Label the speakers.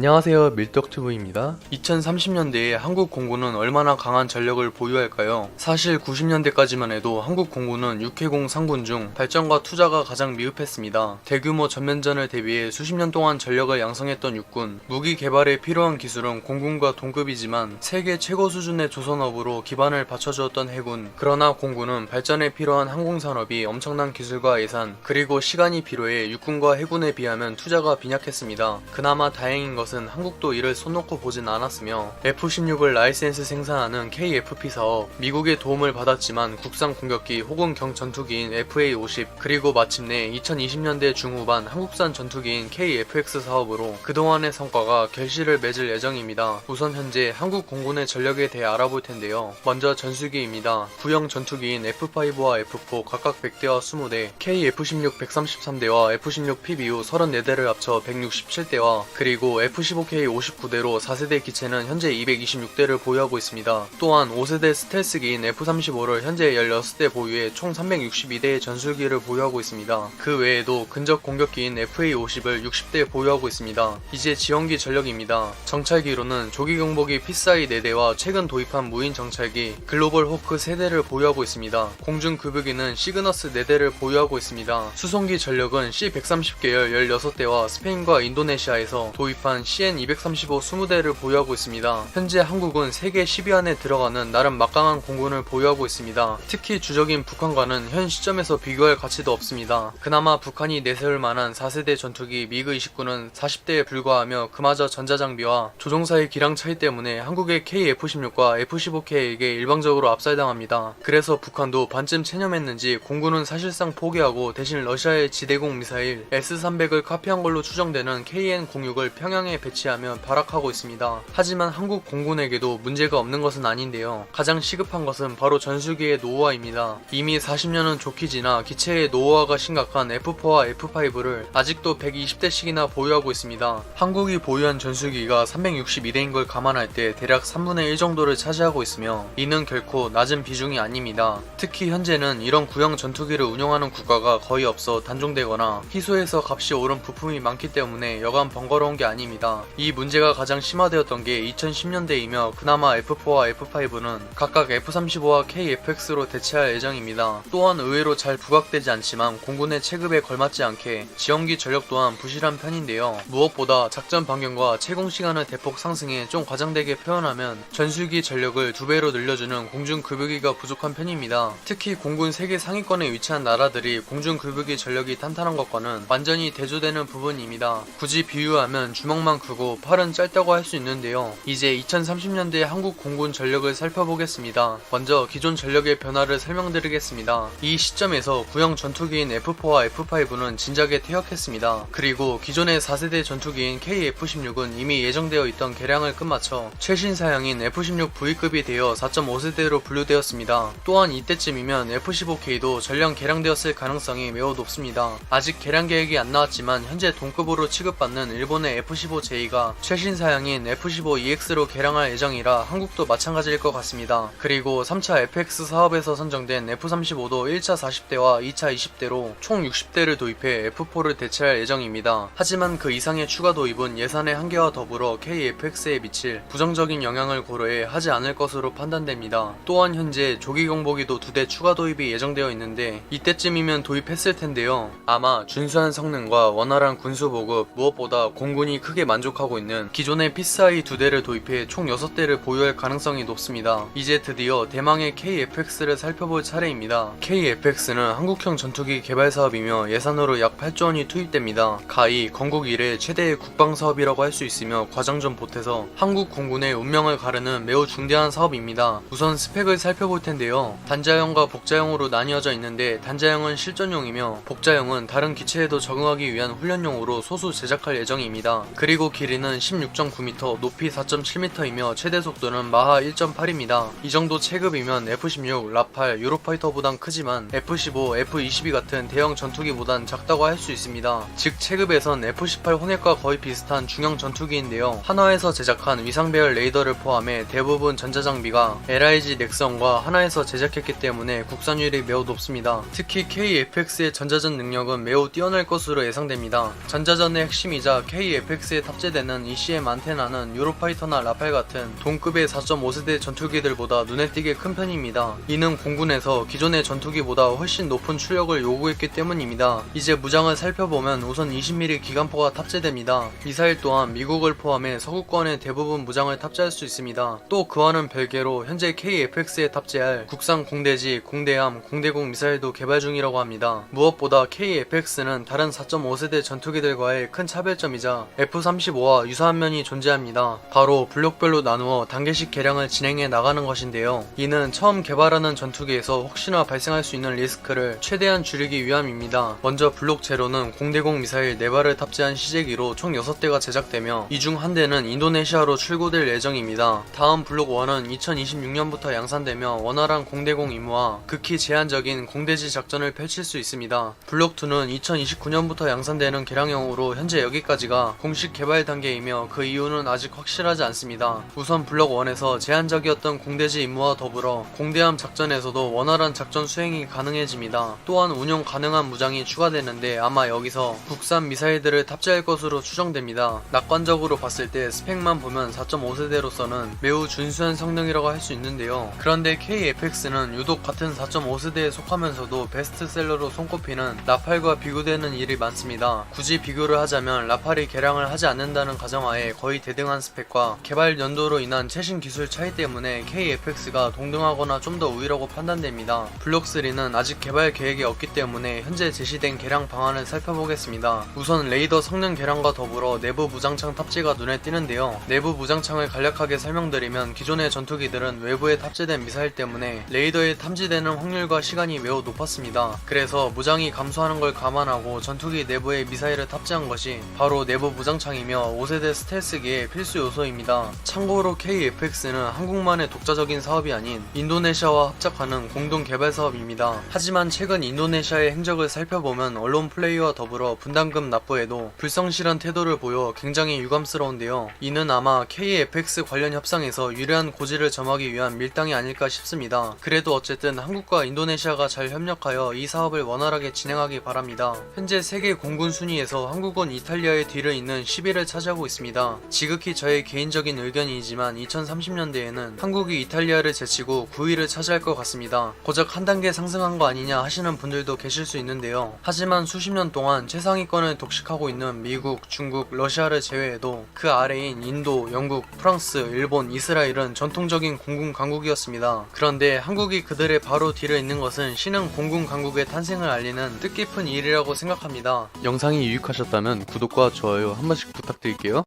Speaker 1: 안녕하세요, 밀떡튜브입니다. 2030년대에 한국 공군은 얼마나 강한 전력을 보유할까요? 사실 90년대까지만 해도 한국 공군은 육해공 상군 중 발전과 투자가 가장 미흡했습니다. 대규모 전면전을 대비해 수십 년 동안 전력을 양성했던 육군, 무기 개발에 필요한 기술은 공군과 동급이지만 세계 최고 수준의 조선업으로 기반을 받쳐주었던 해군, 그러나 공군은 발전에 필요한 항공산업이 엄청난 기술과 예산, 그리고 시간이 필요해 육군과 해군에 비하면 투자가 빈약했습니다. 그나마 다행인 것은 한국도 이를 손 놓고 보진 않았으며 F-16을 라이센스 생산하는 KFP 사업, 미국의 도움을 받았지만 국산 공격기 혹은 경전투기인 FA-50, 그리고 마침내 2020년대 중후반 한국산 전투기인 KF-X 사업으로 그동안의 성과가 결실을 맺을 예정입니다. 우선 현재 한국 공군의 전력에 대해 알아볼 텐데요. 먼저 전술기입니다. 구형 전투기인 F5와 F4 각각 100대와 20대, KF-16 133대와 F-16 PBU 34대를 합쳐 167대와 그리고 F-15K 59대로 4세대 기체는 현재 226대를 보유하고 있습니다. 또한 5세대 스텔스기인 F-35를 현재 16대 보유해 총 362대의 전술기를 보유하고 있습니다. 그 외에도 근접 공격기인 FA-50을 60대 보유하고 있습니다. 이제 지원기 전력입니다. 정찰기로는 조기경보기 피스아이 4대와 최근 도입한 무인 정찰기 글로벌 호크 3대를 보유하고 있습니다. 공중급유기는 시그너스 4대를 보유하고 있습니다. 수송기 전력은 C-130계열 16대와 스페인과 인도네시아에서 도입한 CN-235 20대를 보유하고 있습니다. 현재 한국은 세계 10위 안에 들어가는 나름 막강한 공군을 보유하고 있습니다. 특히 주적인 북한과는 현 시점에서 비교할 가치도 없습니다. 그나마 북한이 내세울 만한 4세대 전투기 미그-29는 40대에 불과하며 그마저 전자장비와 조종사의 기량 차이 때문에 한국의 KF-16과 F-15K에게 일방적으로 압살당합니다. 그래서 북한도 반쯤 체념했는지 공군은 사실상 포기하고 대신 러시아의 지대공 미사일 S-300을 카피한 걸로 추정되는 KN-06을 평양에 배치하며 발악하고 있습니다. 하지만 한국 공군에게도 문제가 없는 것은 아닌데요. 가장 시급한 것은 바로 전술기의 노후화입니다. 이미 40년은 좋게 지나 기체의 노후화가 심각한 F4와 F5를 아직도 120대씩이나 보유하고 있습니다. 한국이 보유한 전술기가 362대인 걸 감안할 때 대략 3분의 1 정도를 차지하고 있으며 이는 결코 낮은 비중이 아닙니다. 특히 현재는 이런 구형 전투기를 운영하는 국가가 거의 없어 단종되거나 희소해서 값이 오른 부품이 많기 때문에 여간 번거로운 게 아닙니다. 이 문제가 가장 심화되었던 게 2010년대이며 그나마 F4와 F5는 각각 F-35와 KF-X로 대체할 예정입니다. 또한 의외로 잘 부각되지 않지만 공군의 체급에 걸맞지 않게 지원기 전력 또한 부실한 편인데요. 무엇보다 작전 반경과 채공 시간을 대폭 상승해 좀 과장되게 표현하면 전술기 전력을 2배로 늘려주는 공중급유기가 부족한 편입니다. 특히 공군 세계 상위권에 위치한 나라들이 공중급유기 전력이 탄탄한 것과는 완전히 대조되는 부분입니다. 굳이 비유하면 주먹만 크고 팔은 짧다고 할 수 있는데요. 이제 2030년대 한국 공군 전력을 살펴보겠습니다. 먼저 기존 전력의 변화를 설명드리겠습니다. 이 시점에서 구형 전투기인 F4와 F5는 진작에 퇴역했습니다. 그리고 기존의 4세대 전투기인 KF-16은 이미 예정되어 있던 개량을 끝마쳐 최신 사양인 F-16 V급이 되어 4.5세대로 분류되었습니다. 또한 이때쯤이면 F-15K도 전량 개량되었을 가능성이 매우 높습니다. 아직 개량 계획이 안 나왔지만 현재 동급으로 취급받는 일본의 F-15J가 최신 사양인 F-15EX로 개량할 예정이라 한국도 마찬가지일 것 같습니다. 그리고 3차 FX 사업에서 선정된 F-35도 1차 40대와 2차 20대로 총 60대를 도입해 F4를 대체할 예정입니다. 하지만 그 이상의 추가 도입은 예산의 한계와 더불어 KF-X에 미칠 부정적인 영향을 고려해 하지 않을 것으로 판단됩니다. 또한 현재 조기경보기도 2대 추가 도입이 예정되어 있는데 이때쯤이면 도입했을 텐데요. 아마 준수한 성능과 원활한 군수보급, 무엇보다 공군이 크게 만족하고 있는 기존의 피스아이 2대를 도입해 총 6대를 보유할 가능성이 높습니다. 이제 드디어 대망의 KF-X를 살펴볼 차례입니다. KF-X는 한국형 전투기 개발 사업이며 예산으로 약 8조 원이 투입됩니다. 가히 건국 이래 최대의 국방 사업이라고 할 수 있으며 과장 좀 보태서 한국 공군의 운명을 가르는 매우 중대한 사업입니다. 우선 스펙을 살펴볼 텐데요. 단자형과 복자형으로 나뉘어져 있는데 단자형은 실전용이며 복자형은 다른 기체에도 적응하기 위한 훈련용으로 소수 제작할 예정입니다. 그리고 길이는 16.9m, 높이 4.7m이며 최대 속도는 마하 1.8입니다. 이 정도 체급이면 F-16, 라팔, 유로파이터보단 크지만 F-15, F-22 같은 대형 전투기보단 작다고 할 수 있습니다. 즉 체급에선 F-18 호넷과 거의 비슷한 중형 전투기인데요. 한화에서 제작한 위상배열 레이더를 포함해 대부분 전자장비가 LIG 넥슨과 한화에서 제작했기 때문에 국산율이 매우 높습니다. 특히 KF-X의 전자전 능력은 매우 뛰어날 것으로 예상됩니다. 전자전의 핵심이자 KF-X의 탑재되는 ECM 안테나는 유로파이터나 라팔 같은 동급의 4.5세대 전투기들보다 눈에 띄게 큰 편입니다. 이는 공군에서 기존의 전투기보다 훨씬 높은 출력을 요구했기 때문입니다. 이제 무장을 살펴보면 우선 20mm 기관포가 탑재됩니다. 미사일 또한 미국을 포함해 서구권의 대부분 무장을 탑재할 수 있습니다. 또 그와는 별개로 현재 KFX에 탑재할 국산 공대지, 공대함, 공대공 미사일도 개발 중이라고 합니다. 무엇보다 KFX는 다른 4.5세대 전투기들과의 큰 차별점이자 F-35와 유사한 면이 존재합니다. 바로 블록별로 나누어 단계식 개량을 진행해 나가는 것인데요. 이는 처음 개발하는 전투기에서 혹시나 발생할 수 있는 리스크를 최대한 줄이기 위함입니다. 먼저 블록 제로는 공대공 미사일 4발을 탑재한 시제기로 총 6대가 제작되며 이 중 한 대는 인도네시아로 출고될 예정입니다. 다음 블록 1은 2026년부터 양산되며 원활한 공대공 임무와 극히 제한적인 공대지 작전을 펼칠 수 있습니다. 블록 2는 2029년부터 양산되는 개량형으로 현재 여기까지가 공식 개발 단계이며 그 이유는 아직 확실하지 않습니다. 우선 블록 1에서 제한적이었던 공대지 임무와 더불어 공대함 작전에서도 원활한 작전 수행이 가능해집니다. 또한 운용 가능한 무장이 추가되는데 아마 여기서 국산 미사일들을 탑재할 것으로 추정됩니다. 낙관적으로 봤을 때 스펙만 보면 4.5세대로서는 매우 준수한 성능이라고 할 수 있는데요. 그런데 KFX는 유독 같은 4.5세대에 속하면서도 베스트셀러로 손꼽히는 라팔과 비교되는 일이 많습니다. 굳이 비교를 하자면 라팔이 개량을 하지 않는다는 가정하에 거의 대등한 스펙과 개발 연도로 인한 최신 기술 차이 때문에 KFX가 동등하거나 좀 더 우위라고 판단됩니다. 블록 3는 아직 개발 계획이 없기 때문에 현재 제시된 개량 방안을 살펴보겠습니다. 우선 레이더 성능 개량과 더불어 내부 무장창 탑재가 눈에 띄는데요. 내부 무장창을 간략하게 설명드리면 기존의 전투기들은 외부에 탑재된 미사일 때문에 레이더에 탐지되는 확률과 시간이 매우 높았습니다. 그래서 무장이 감소하는 걸 감안하고 전투기 내부에 미사일을 탑재한 것이 바로 내부 무장창이며 5세대 스텔스기의 필수 요소입니다. 참고로 KFX는 한국만의 독자적인 사업이 아닌 인도네시아와 합작하는 공동 개발 사업입니다. 하지만 최근 인도네시아의 행적을 살펴보면 언론 플레이와 더불어 분담금 납부에도 불성실한 태도를 보여 굉장히 유감스러운데요. 이는 아마 KFX 관련 협상에서 유리한 고지를 점하기 위한 밀당이 아닐까 싶습니다. 그래도 어쨌든 한국과 인도네시아가 잘 협력하여 이 사업을 원활하게 진행하기 바랍니다. 현재 세계 공군 순위에서 한국은 이탈리아의 뒤를 잇는 10위를 차지하고 있습니다. 지극히 저의 개인적인 의견이지만 2030년대에는 한국이 이탈리아를 제치고 9위를 차지할 것 같습니다. 고작 한 단계 상승한 거 아니냐 하시는 분들도 계실 수 있는데요. 하지만 수십 년 동안 최상위권을 독식하고 있는 미국, 중국, 러시아를 제외해도 그 아래인 인도, 영국, 프랑스, 일본, 이스라엘은 전통적인 공군 강국이었습니다. 그런데 한국이 그들의 바로 뒤를 잇는 것은 신흥 공군 강국의 탄생을 알리는 뜻깊은 일이라고 생각합니다.
Speaker 2: 영상이 유익하셨다면 구독과 좋아요 한 번씩 부탁드릴게요.